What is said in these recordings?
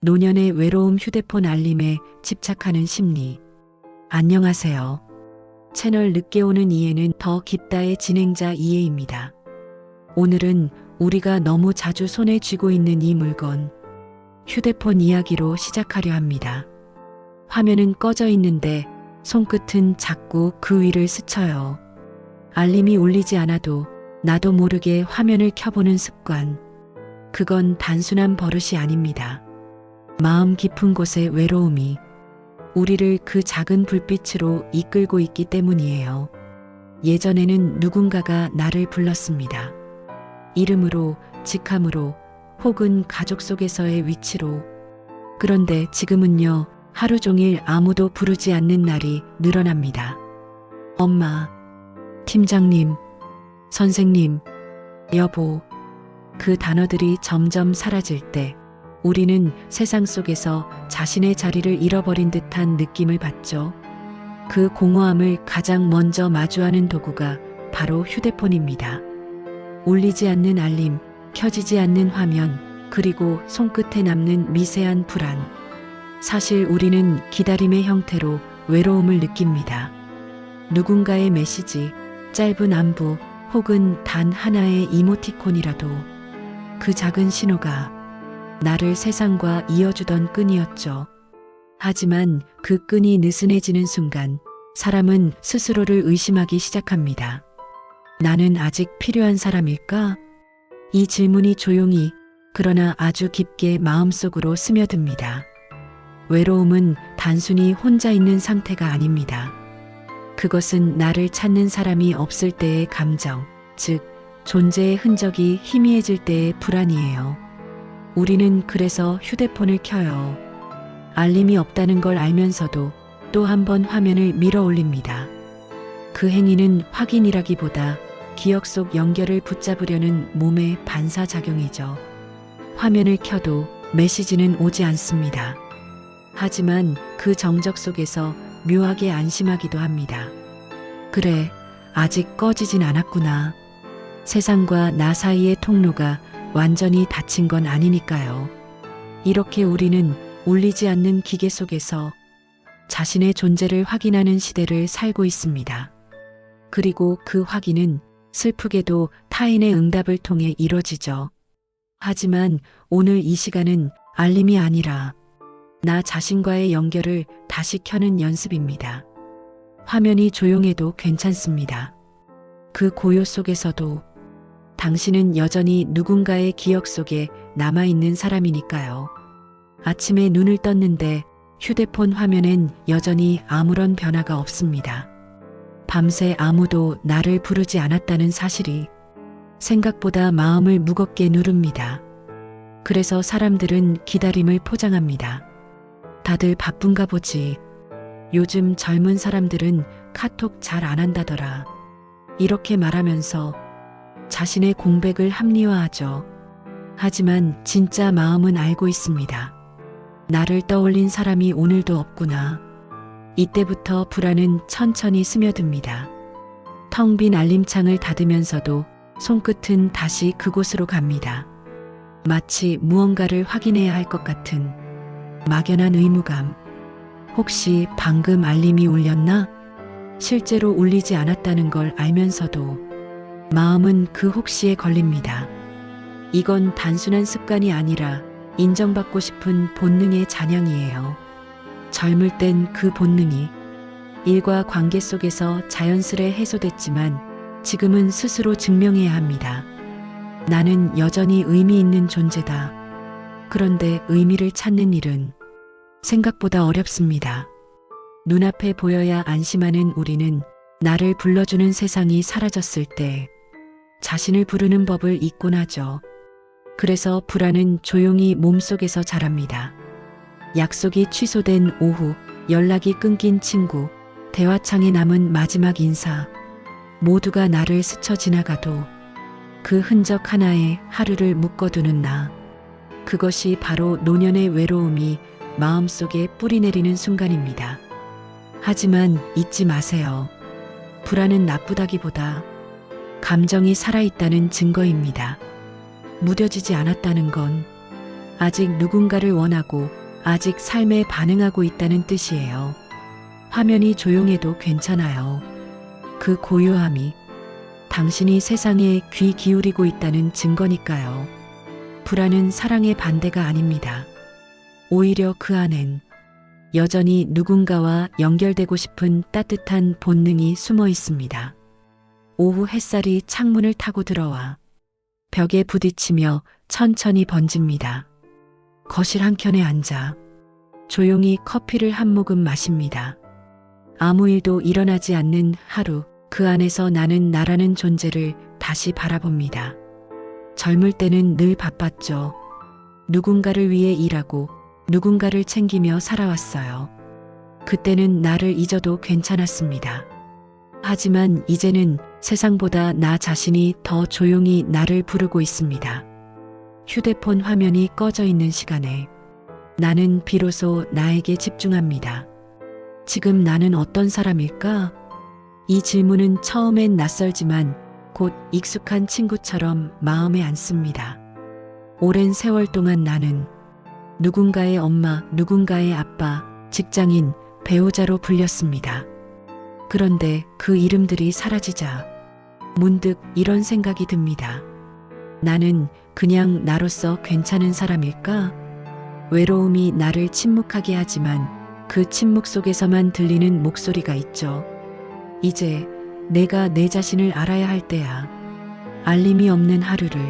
노년의 외로움 휴대폰 알림에 집착하는 심리. 안녕하세요. 채널 늦게 오는 이해는 더 깊다의 진행자 이해입니다. 오늘은 우리가 너무 자주 손에 쥐고 있는 이 물건, 휴대폰 이야기로 시작하려 합니다. 화면은 꺼져 있는데 손끝은 자꾸 그 위를 스쳐요. 알림이 울리지 않아도 나도 모르게 화면을 켜보는 습관. 그건 단순한 버릇이 아닙니다. 마음 깊은 곳의 외로움이 우리를 그 작은 불빛으로 이끌고 있기 때문이에요. 예전에는 누군가가 나를 불렀습니다. 이름으로, 직함으로, 혹은 가족 속에서의 위치로. 그런데 지금은요, 하루 종일 아무도 부르지 않는 날이 늘어납니다. 엄마, 팀장님, 선생님, 여보. 그 단어들이 점점 사라질 때 우리는 세상 속에서 자신의 자리를 잃어버린 듯한 느낌을 받죠. 그 공허함을 가장 먼저 마주하는 도구가 바로 휴대폰입니다. 울리지 않는 알림, 켜지지 않는 화면, 그리고 손끝에 남는 미세한 불안. 사실 우리는 기다림의 형태로 외로움을 느낍니다. 누군가의 메시지, 짧은 안부, 혹은 단 하나의 이모티콘이라도 그 작은 신호가 나를 세상과 이어주던 끈이었죠. 하지만 그 끈이 느슨해지는 순간 사람은 스스로를 의심하기 시작합니다. 나는 아직 필요한 사람일까? 이 질문이 조용히, 그러나 아주 깊게 마음속으로 스며듭니다. 외로움은 단순히 혼자 있는 상태가 아닙니다. 그것은 나를 찾는 사람이 없을 때의 감정, 즉 존재의 흔적이 희미해질 때의 불안이에요. 우리는 그래서 휴대폰을 켜요. 알림이 없다는 걸 알면서도 또 한 번 화면을 밀어 올립니다. 그 행위는 확인이라기보다 기억 속 연결을 붙잡으려는 몸의 반사작용이죠. 화면을 켜도 메시지는 오지 않습니다. 하지만 그 정적 속에서 묘하게 안심하기도 합니다. 그래, 아직 꺼지진 않았구나. 세상과 나 사이의 통로가 완전히 닫힌 건 아니니까요. 이렇게 우리는 울리지 않는 기계 속에서 자신의 존재를 확인하는 시대를 살고 있습니다. 그리고 그 확인은 슬프게도 타인의 응답을 통해 이루어지죠. 하지만 오늘 이 시간은 알림이 아니라 나 자신과의 연결을 다시 켜는 연습입니다. 화면이 조용해도 괜찮습니다. 그 고요 속에서도 당신은 여전히 누군가의 기억 속에 남아있는 사람이니까요. 아침에 눈을 떴는데 휴대폰 화면엔 여전히 아무런 변화가 없습니다. 밤새 아무도 나를 부르지 않았다는 사실이 생각보다 마음을 무겁게 누릅니다. 그래서 사람들은 기다림을 포장합니다. 다들 바쁜가 보지. 요즘 젊은 사람들은 카톡 잘 안 한다더라. 이렇게 말하면서 자신의 공백을 합리화하죠. 하지만 진짜 마음은 알고 있습니다. 나를 떠올린 사람이 오늘도 없구나. 이때부터 불안은 천천히 스며듭니다. 텅 빈 알림창을 닫으면서도 손끝은 다시 그곳으로 갑니다. 마치 무언가를 확인해야 할 것 같은 막연한 의무감. 혹시 방금 알림이 울렸나? 실제로 울리지 않았다는 걸 알면서도 마음은 그 혹시에 걸립니다. 이건 단순한 습관이 아니라 인정받고 싶은 본능의 잔향이에요. 젊을 땐 그 본능이 일과 관계 속에서 자연스레 해소됐지만 지금은 스스로 증명해야 합니다. 나는 여전히 의미 있는 존재다. 그런데 의미를 찾는 일은 생각보다 어렵습니다. 눈앞에 보여야 안심하는 우리는 나를 불러주는 세상이 사라졌을 때 자신을 부르는 법을 잊곤 하죠. 그래서 불안은 조용히 몸속에서 자랍니다. 약속이 취소된 오후, 연락이 끊긴 친구, 대화창에 남은 마지막 인사. 모두가 나를 스쳐 지나가도 그 흔적 하나에 하루를 묶어두는 나. 그것이 바로 노년의 외로움이 마음속에 뿌리 내리는 순간입니다. 하지만 잊지 마세요. 불안은 나쁘다기보다 감정이 살아있다는 증거입니다. 무뎌지지 않았다는 건 아직 누군가를 원하고 아직 삶에 반응하고 있다는 뜻이에요. 화면이 조용해도 괜찮아요. 그 고요함이 당신이 세상에 귀 기울이고 있다는 증거니까요. 불안은 사랑의 반대가 아닙니다. 오히려 그 안엔 여전히 누군가와 연결되고 싶은 따뜻한 본능이 숨어 있습니다. 오후 햇살이 창문을 타고 들어와 벽에 부딪히며 천천히 번집니다. 거실 한켠에 앉아 조용히 커피를 한 모금 마십니다. 아무 일도 일어나지 않는 하루, 그 안에서 나는 나라는 존재를 다시 바라봅니다. 젊을 때는 늘 바빴죠. 누군가를 위해 일하고 누군가를 챙기며 살아왔어요. 그때는 나를 잊어도 괜찮았습니다. 하지만 이제는 세상보다 나 자신이 더 조용히 나를 부르고 있습니다. 휴대폰 화면이 꺼져 있는 시간에 나는 비로소 나에게 집중합니다. 지금 나는 어떤 사람일까? 이 질문은 처음엔 낯설지만 곧 익숙한 친구처럼 마음에 앉습니다. 오랜 세월 동안 나는 누군가의 엄마, 누군가의 아빠, 직장인, 배우자로 불렸습니다. 그런데 그 이름들이 사라지자 문득 이런 생각이 듭니다. 나는 그냥 나로서 괜찮은 사람일까? 외로움이 나를 침묵하게 하지만 그 침묵 속에서만 들리는 목소리가 있죠. 이제 내가 내 자신을 알아야 할 때야. 알림이 없는 하루를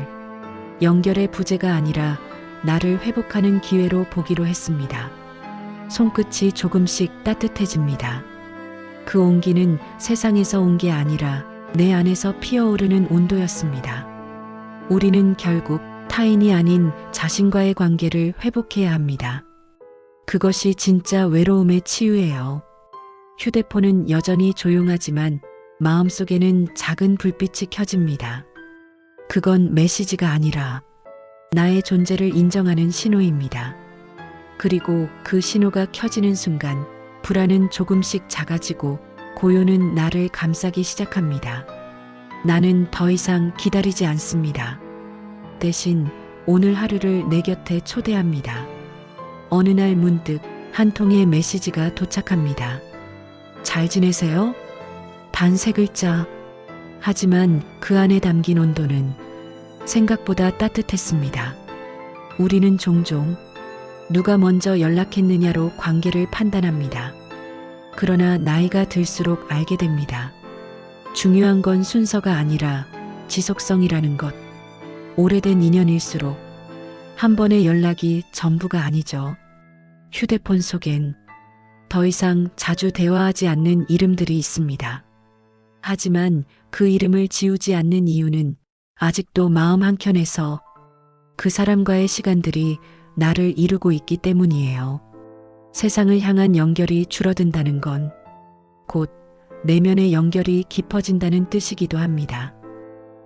연결의 부재가 아니라 나를 회복하는 기회로 보기로 했습니다. 손끝이 조금씩 따뜻해집니다. 그 온기는 세상에서 온 게 아니라 내 안에서 피어오르는 온도였습니다. 우리는 결국 타인이 아닌 자신과의 관계를 회복해야 합니다. 그것이 진짜 외로움의 치유예요. 휴대폰은 여전히 조용하지만 마음속에는 작은 불빛이 켜집니다. 그건 메시지가 아니라 나의 존재를 인정하는 신호입니다. 그리고 그 신호가 켜지는 순간 불안은 조금씩 작아지고 고요는 나를 감싸기 시작합니다. 나는 더 이상 기다리지 않습니다. 대신 오늘 하루를 내 곁에 초대합니다. 어느 날 문득 한 통의 메시지가 도착합니다. 잘 지내세요? 단 3글자. 하지만 그 안에 담긴 온도는 생각보다 따뜻했습니다. 우리는 종종 누가 먼저 연락했느냐로 관계를 판단합니다. 그러나 나이가 들수록 알게 됩니다. 중요한 건 순서가 아니라 지속성이라는 것. 오래된 인연일수록 한 번의 연락이 전부가 아니죠. 휴대폰 속엔 더 이상 자주 대화하지 않는 이름들이 있습니다. 하지만 그 이름을 지우지 않는 이유는 아직도 마음 한켠에서 그 사람과의 시간들이 나를 이루고 있기 때문이에요. 세상을 향한 연결이 줄어든다는 건 곧 내면의 연결이 깊어진다는 뜻이기도 합니다.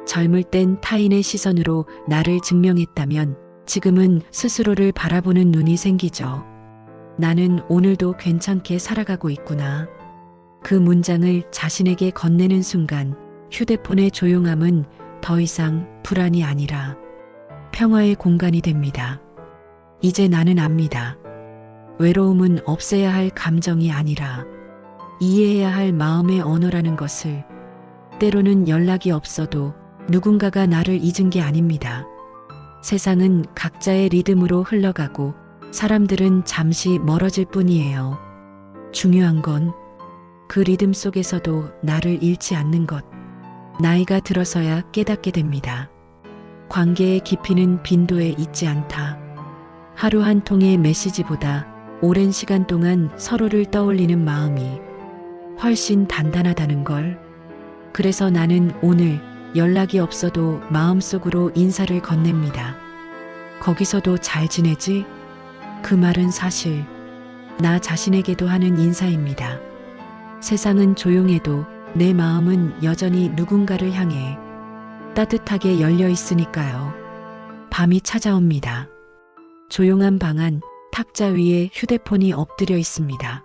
젊을 땐 타인의 시선으로 나를 증명했다면 지금은 스스로를 바라보는 눈이 생기죠. 나는 오늘도 괜찮게 살아가고 있구나. 그 문장을 자신에게 건네는 순간 휴대폰의 조용함은 더 이상 불안이 아니라 평화의 공간이 됩니다. 이제 나는 압니다. 외로움은 없애야 할 감정이 아니라 이해해야 할 마음의 언어라는 것을. 때로는 연락이 없어도 누군가가 나를 잊은 게 아닙니다. 세상은 각자의 리듬으로 흘러가고 사람들은 잠시 멀어질 뿐이에요. 중요한 건 그 리듬 속에서도 나를 잃지 않는 것. 나이가 들어서야 깨닫게 됩니다. 관계의 깊이는 빈도에 있지 않다. 하루 한 통의 메시지보다 오랜 시간 동안 서로를 떠올리는 마음이 훨씬 단단하다는 걸. 그래서 나는 오늘 연락이 없어도 마음속으로 인사를 건넵니다. 거기서도 잘 지내지? 그 말은 사실 나 자신에게도 하는 인사입니다. 세상은 조용해도 내 마음은 여전히 누군가를 향해 따뜻하게 열려 있으니까요. 밤이 찾아옵니다. 조용한 방 안 탁자 위에 휴대폰이 엎드려 있습니다.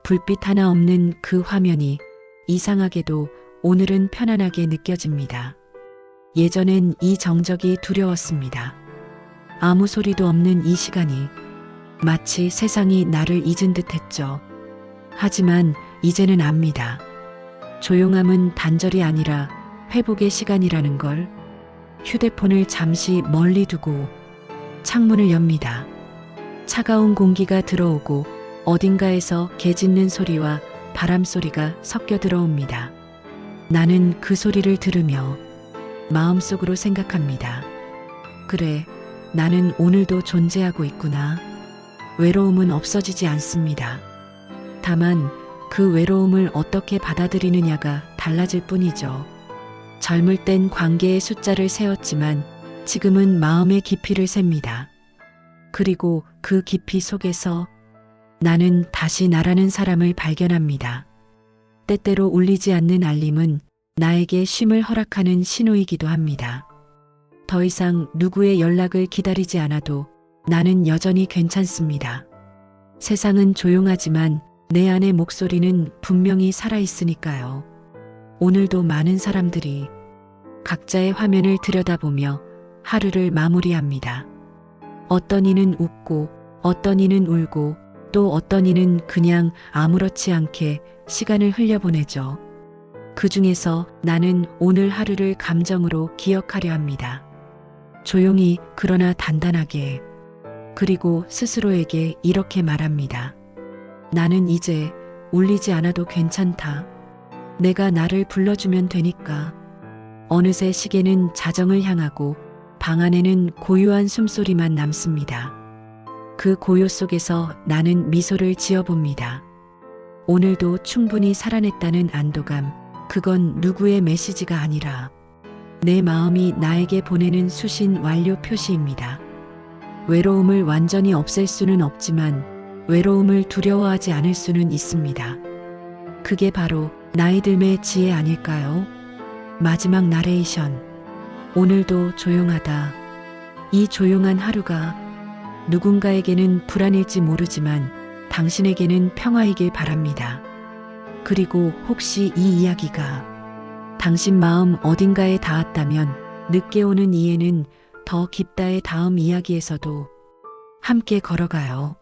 불빛 하나 없는 그 화면이 이상하게도 오늘은 편안하게 느껴집니다. 예전엔 이 정적이 두려웠습니다. 아무 소리도 없는 이 시간이 마치 세상이 나를 잊은 듯 했죠. 하지만 이제는 압니다. 조용함은 단절이 아니라 회복의 시간이라는 걸. 휴대폰을 잠시 멀리 두고 창문을 엽니다. 차가운 공기가 들어오고 어딘가에서 개 짖는 소리와 바람 소리가 섞여 들어옵니다. 나는 그 소리를 들으며 마음속으로 생각합니다. 그래, 나는 오늘도 존재하고 있구나. 외로움은 없어지지 않습니다. 다만 그 외로움을 어떻게 받아들이느냐가 달라질 뿐이죠. 젊을 땐 관계의 숫자를 세었지만 지금은 마음의 깊이를 셉니다. 그리고 그 깊이 속에서 나는 다시 나라는 사람을 발견합니다. 때때로 울리지 않는 알림은 나에게 쉼을 허락하는 신호이기도 합니다. 더 이상 누구의 연락을 기다리지 않아도 나는 여전히 괜찮습니다. 세상은 조용하지만 내 안의 목소리는 분명히 살아있으니까요. 오늘도 많은 사람들이 각자의 화면을 들여다보며 하루를 마무리합니다. 어떤 이는 웃고 어떤 이는 울고 또 어떤 이는 그냥 아무렇지 않게 시간을 흘려보내죠. 그 중에서 나는 오늘 하루를 감정으로 기억하려 합니다. 조용히 그러나 단단하게. 그리고 스스로에게 이렇게 말합니다. 나는 이제 울리지 않아도 괜찮다. 내가 나를 불러주면 되니까. 어느새 시계는 자정을 향하고 방 안에는 고요한 숨소리만 남습니다. 그 고요 속에서 나는 미소를 지어봅니다. 오늘도 충분히 살아냈다는 안도감, 그건 누구의 메시지가 아니라 내 마음이 나에게 보내는 수신 완료 표시입니다. 외로움을 완전히 없앨 수는 없지만 외로움을 두려워하지 않을 수는 있습니다. 그게 바로 나이 들매의 지혜 아닐까요? 마지막 나레이션. 오늘도 조용하다. 이 조용한 하루가 누군가에게는 불안일지 모르지만 당신에게는 평화이길 바랍니다. 그리고 혹시 이 이야기가 당신 마음 어딘가에 닿았다면 늦게 오는 이해는 더 깊다의 다음 이야기에서도 함께 걸어가요.